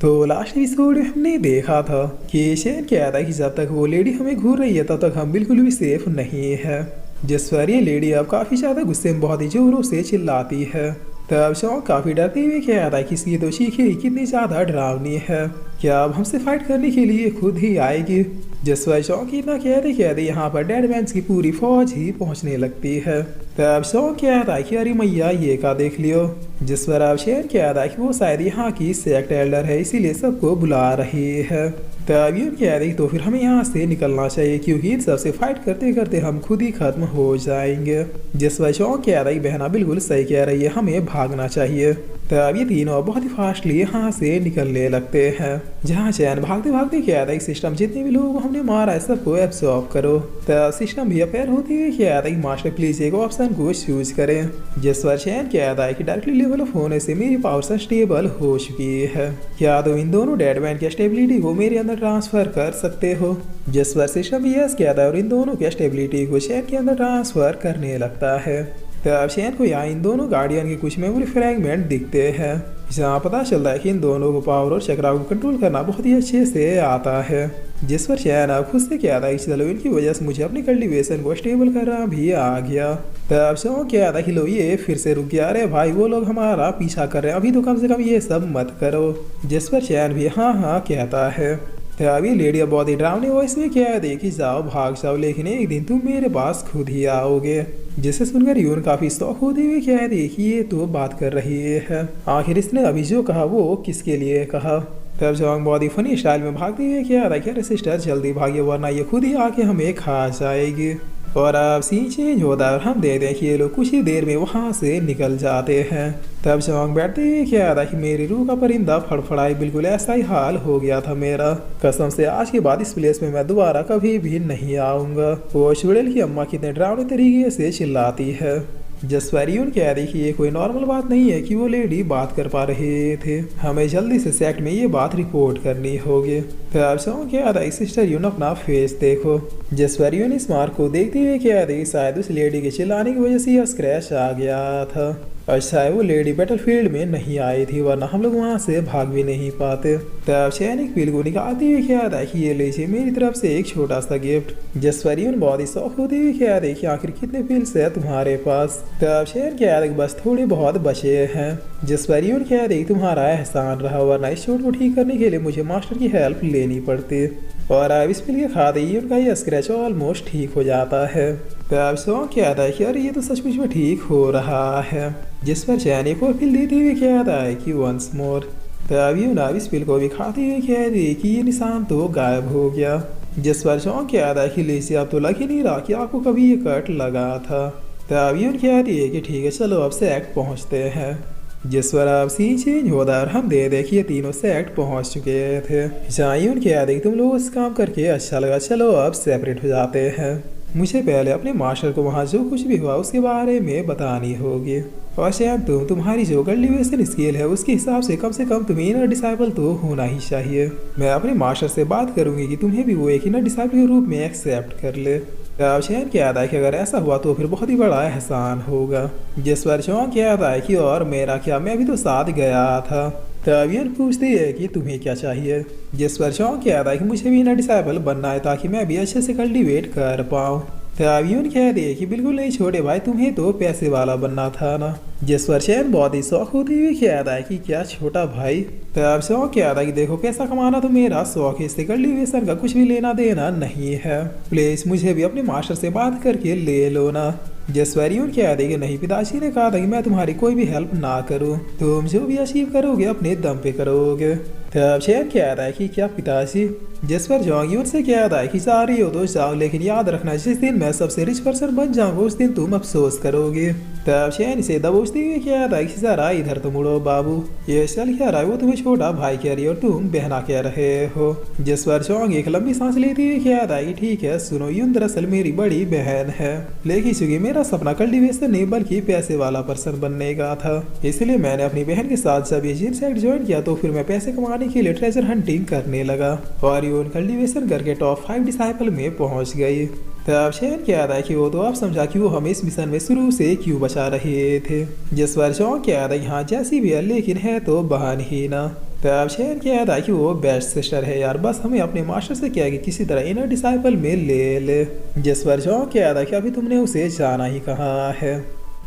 तो last episode में हमने देखा था कि शेन क्या था कि जब तक वो लेडी हमें घूर रही है तब तक हम बिल्कुल भी सेफ नहीं है। जिस पर ये लेडी अब काफी ज्यादा गुस्से में बहुत ही जोरों से चिल्लाती है। तब शॉन काफी डरते हुए कह रहा है कि इसकी तो चीखें कितनी ज्यादा डरावनी है, क्या अब हमसे फाइट करने के लिए खुद ही आएगी। जिस पर शॉन की इतना कहते यहाँ पर डेडमैन्स की पूरी फौज ही पहुंचने लगती है। तब शॉन कहता है कि अरे मैया ये का देख लियो। जिस पर अब शेन कहता है कि वो शायद यहाँ की सेक्ट एल्डर है इसीलिए सबको बुला रही है। तब यून कह रही तो फिर हमें यहाँ से निकलना चाहिए क्योंकि इन सबसे फाइट करते करते हम खुद ही खत्म हो जाएंगे। जिस पर शॉन कह रही बहना बिल्कुल सही कह रही है, हमें भागना चाहिए। तब ये तीनों बहुत ही फास्टली यहाँ से निकलने लगते हैं। जहाँ चैन भागते भागते कह रही सिस्टम जितने भी लोग हमने मारा है सबको एब्सॉर्ब करो। तब सिस्टम भी अपेयर होती है कह रही मास्टर प्लीज एक ऑप्शन को चूज करें। जिस पर चैन कह रहा है कि डायरेक्टली लेवल ऑफ होने से मेरी पावर स्टेबल हो चुकी है, क्या तो इन दोनों डेडमैन की स्टेबिलिटी को मेरे अंदर ट्रांसफर कर सकते हो। जिस पर सिस्टम भी यस कहता है और इन दोनों की स्टेबिलिटी को चैन के अंदर ट्रांसफर करने लगता है। तब चैन को यहाँ इन दोनों गार्डियन के कुछ मेमोरी फ्रैगमेंट दिखते हैं, जहाँ पता चलता है कि इन दोनों को पावर और चक्रा को कंट्रोल करना बहुत ही अच्छे से आता है। जिस पर चैन अब खुद से कहता है कि चलो इनकी वजह से मुझे अपनी कल्टीवेशन को स्टेबल करना भी आ गया। तब शॉन कहता है कि लो ये फिर से रुक गया, अरे भाई वो लोग हमारा पीछा कर रहे हैं, अभी तो कम से कम ये सब मत करो। जिस पर चैन भी हाँ हाँ कहता है। तब ये लेडी बहुत ही डरावनी वॉइस में कह दे कि जाओ भाग जाओ लेकिन एक दिन तुम मेरे पास खुद ही आओगे। जिसे सुनकर यून काफी शौक होते हुए कह दे कि ये तो बात कर रही है, आखिर इसने अभी जो कहा वो किसके लिए कहा। तब जॉन्ग बहुत ही फनी स्टाइल में भागते हुए कह रहा है सिस्टर जल्दी भागिए वरना ये खुद ही आके हमें खा जाएगी। और अब सीन चेंज होता है और हम देखते हैं कि ये लोग कुछ ही देर में वहाँ से निकल जाते हैं। तब जॉन्ग बैठते हुए कह रहा है कि मेरी रूह का परिंदा फड़फड़ाई, बिल्कुल ऐसा ही हाल हो गया था मेरा, कसम से आज के बाद इस प्लेस में मैं दोबारा कभी भी नहीं आऊँगा। वो चुड़ैल की अम्मा कितने डरावने तरीके से चिल्लाती है। जिस पर यून कह रही कि ये कोई नॉर्मल बात नहीं है कि वो लेडी बात कर पा रहे थे, हमें जल्दी से सेक्ट में ये बात रिपोर्ट करनी होगी। तब शॉन कह रहा है सिस्टर यून अपना फेस देखो। जिस पर यून इस मार्क को देखते हुए कह रही शायद उस लेडी के चिल्लाने की वजह से यह स्क्रैच आ गया था। अच्छा है वो लेडी बैटलफील्ड में नहीं आई थी वरना हम लोग वहाँ से भाग भी नहीं पाते। तब चैन एक पिल को निकालती हुई कह रहा है कि ये लीजिए मेरी तरफ से एक छोटा सा गिफ्ट। जिस पर यून बहुत ही शौक होती हुई कह रही कि आखिर कितने पिल्स है तुम्हारे पास। तब चैन कह रही बस थोड़े बहुत बचे हैं। जिस पर यून कह रही तुम्हारा एहसान रहा वरना इस चोट को ठीक करने के लिए मुझे मास्टर की हेल्प लेनी पड़ती। और अब इस पिल के खाते ही उनका ये स्क्रैच ऑलमोस्ट ठीक हो जाता है। तब शॉन कहता है कि अरे ये तो सचमुच में ठीक हो रहा है। जिस पर चैन एक और पिल देते हुए कहता है कि वंस मोर। तब यून अब इस पिल को भी खाते हुए कह रही कि ये निशान तो गायब हो गया। जिस पर शॉन कहता है कि लेसी अब तो लग ही नहीं रहा कि आपको कभी ये कट लगा था। तब यून कह रही है कि ठीक है चलो अब सेक्ट पहुँचते हैं। जिस पर अब सीन चेंज होता है और हम देखिए तीनों सेक्ट पहुंच चुके थे। जहाँ यून कह रही तुम लोग इस काम करके अच्छा लगा, चलो अब सेपरेट हो जाते हैं। मुझे पहले अपने मास्टर को वहाँ जो कुछ भी हुआ उसके बारे में बतानी होगी। और शायद तुम्हारी जो कल्टीवेशन स्किल है उसके हिसाब से कम तुम्हें इनर डिसाइबल तो होना ही चाहिए। मैं अपने मास्टर से बात करूंगी कि तुम्हें भी वो एक इनर डिसाइबल के रूप में एक्सेप्ट कर ले। तब चैन कहता है कि अगर ऐसा हुआ तो फिर बहुत ही बड़ा एहसान होगा। जिस पर शॉन कहता है कि और मेरा क्या, मैं भी तो साथ गया था। तब यून पूछती है कि तुम्हें क्या चाहिए। जिस पर शॉन कहता है कि मुझे भी इनर डिसाइबल बनना है ताकि मैं भी अच्छे से कल्टीवेट कर पाऊँ। तब यून कह रही है कि बिल्कुल नहीं छोटे भाई, तुम्हें तो पैसे वाला बनना था ना। जिस पर चैन बहुत ही शौक होती हुई कहता है कि क्या छोटा भाई। तब शौक कहता है कि देखो पैसा कमाना तो मेरा शौक है, इससे कल्टीवेशन का कुछ भी लेना देना नहीं है, प्लीज मुझे भी अपने मास्टर से बात करके ले लो ना। जिस पर यून कह रही कि नहीं, पिताजी ने कहा था कि मैं तुम्हारी कोई भी हेल्प ना करूं, तुम जो भी अचीव करोगे अपने दम पे करोगे। तब चैन कहता है कि क्या पिताजी। जिस पर जॉन्ग यून से कहता है कि जा रही हो तो जाओ लेकिन याद रखना जिस दिन मैं सबसे रिच पर्सन बन जाऊंगा उस दिन तुम अफसोस करोगे। तब चैन इसे दबोचते हुए कहता है कि जरा इधर तो मुड़ो बाबू, ये चल क्या रहा है, वो तुम्हें छोटा भाई कह रही है और तुम बहना कह रहे हो। जिस पर जॉन्ग एक लंबी सांस लेते हुए कहता है कि ठीक है सुनो यून दरअसल मेरी बड़ी बहन है, लेकिन चूंकि मेरा सपना कल्टीवेशन नहीं बल्कि पैसे वाला पर्सन बनने का था, इसलिए मैंने अपनी बहन के साथ जब ये जिन सेक्ट ज्वाइन किया तो फिर मैं पैसे कमाने के लिए ट्रेजर हंटिंग करने लगा और यून कल्टीवेशन करके टॉप 5 डिसाइपल में पहुंच गई। तब शहन को याद आया कि वो तो अब समझा कि वो हमें इस मिशन में शुरू से क्यों बचा रहे थे। जिस पर चौंक के याद आया, हाँ जैसी भी है लेकिन है तो बहान ही ना। तब शहन को याद आया कि वो बेस्ट सिस्टर है यार, बस हमें अपने मास्टर से क्या कि किसी तरह इनर डिसाइपल में ले ले। जिस पर चौंक के याद आया कि अभी तुमने उसे जाना ही कहाँ है।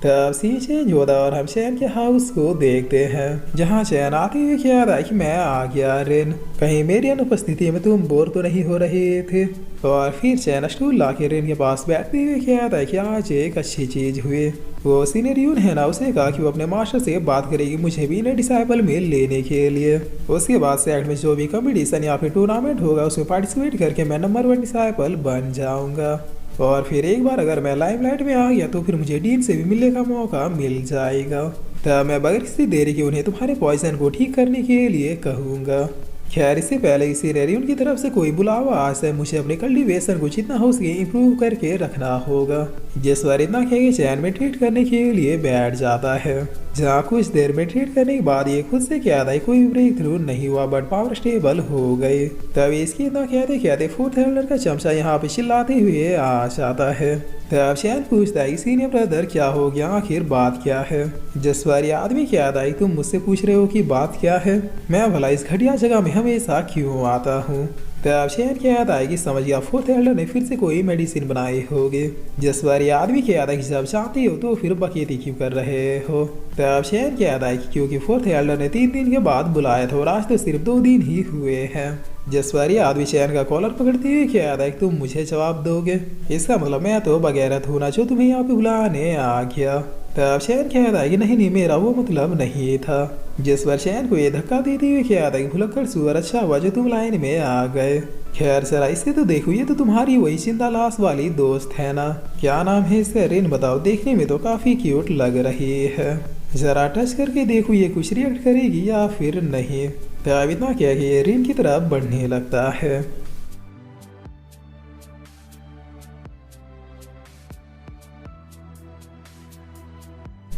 तब सीन चेंज होता और हम चैन के हाउस को देखते हैं, जहाँ चैन आते हुए याद आया कि मैं आ गया रेन, कहीं मेरी अनुपस्थिति में तुम बोर तो नहीं हो रहे थे। और फिर चैन स्टूल ला के रेन के पास बैठते हुए याद आया कि आज एक अच्छी चीज हुई। वो सीनियर यून है ना, उसे कहा कि वो अपने मास्टर से बात करेगी मुझे भी इन्हें डिसाइपल में लेने के लिए। उसके बाद से में जो भी कंपटीशन या फिर टूर्नामेंट होगा उसमें पार्टिसिपेट करके मैं नंबर 1 डिसाइपल बन जाऊंगा। और फिर एक बार अगर मैं लाइमलाइट में आ गया तो फिर मुझे डीन से भी मिलने का मौका मिल जाएगा। तब मैं बगैर किसी देरी के उन्हें तुम्हारे पॉइजन को ठीक करने के लिए कहूँगा। खैर इससे पहले इसी रेरियन की तरफ से कोई बुलावा आज से मुझे अपने कल्टीवेशन को जितना हो सके इम्प्रूव करके रखना होगा। जिस बार इतना कह के चैन में ट्रीट करने के लिए बैठ जाता है, जहाँ कुछ देर में ट्रीट करने के बाद ये खुद से क्या था कोई ब्रेक थ्रू नहीं हुआ बट पावर स्टेबल हो गए। तभी इसकी इतना कहते फोर्थ एल्डर का चमचा यहाँ पे चिल्लाते हुए आ जाता है। तब चैन पूछता है सीनियर ब्रदर क्या हो गया, आखिर बात क्या है। जिस बार ये आदमी की याद आई तुम मुझसे पूछ रहे हो कि बात क्या है, मैं भला इस घटिया जगह में हमेशा क्यों आता हूँ। तब चैन की याद आएगी समझ गया फोर्थ एल्डर ने फिर से कोई मेडिसिन बनाए होगे। जिस बार ये आदमी की याद आई जब चाहते हो तो फिर बकेती क्यों कर रहे हो। तब चैन की याद आएगी क्योंकि फोर्थ एल्डर ने 3 दिन के बाद बुलाया था और आज तो सिर्फ 2 दिन ही हुए हैं। जिस बार ये आदमी चैन का कॉलर पकड़ते हुए क्या याद है तुम मुझे जवाब दोगे, इसका मतलब मैं तो बगैरत होना जो तुम्हें यहाँ पे बुलाने आ गया। तब चैन क्या याद आएगी नहीं मेरा वो मतलब नहीं था। जिस बार चैन को ये धक्का देते हुए क्या याद है भुलक्कड़ सुअर अच्छा हुआ जो तुम लाइन में आ गए। खैर जरा इससे तो देखो ये तो तुम्हारी वही जिंदा लाश वाली दोस्त है ना, क्या नाम है इसका, रिन बताओ, देखने में तो काफी क्यूट लग रही है, जरा टच करके देखो ये कुछ रिएक्ट करेगी या फिर नहीं। तब इतना क्या कि ये रिन की तरफ बढ़ने लगता है।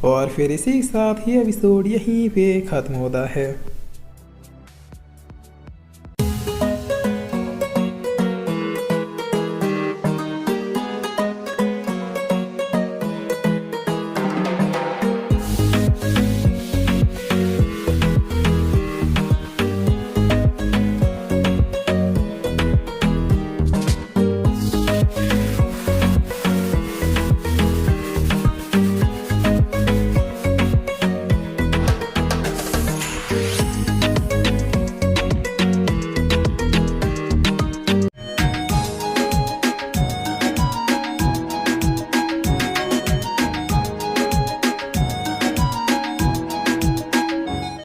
और फिर इसी के साथ ही एपिसोड यहीं पे खत्म होता है।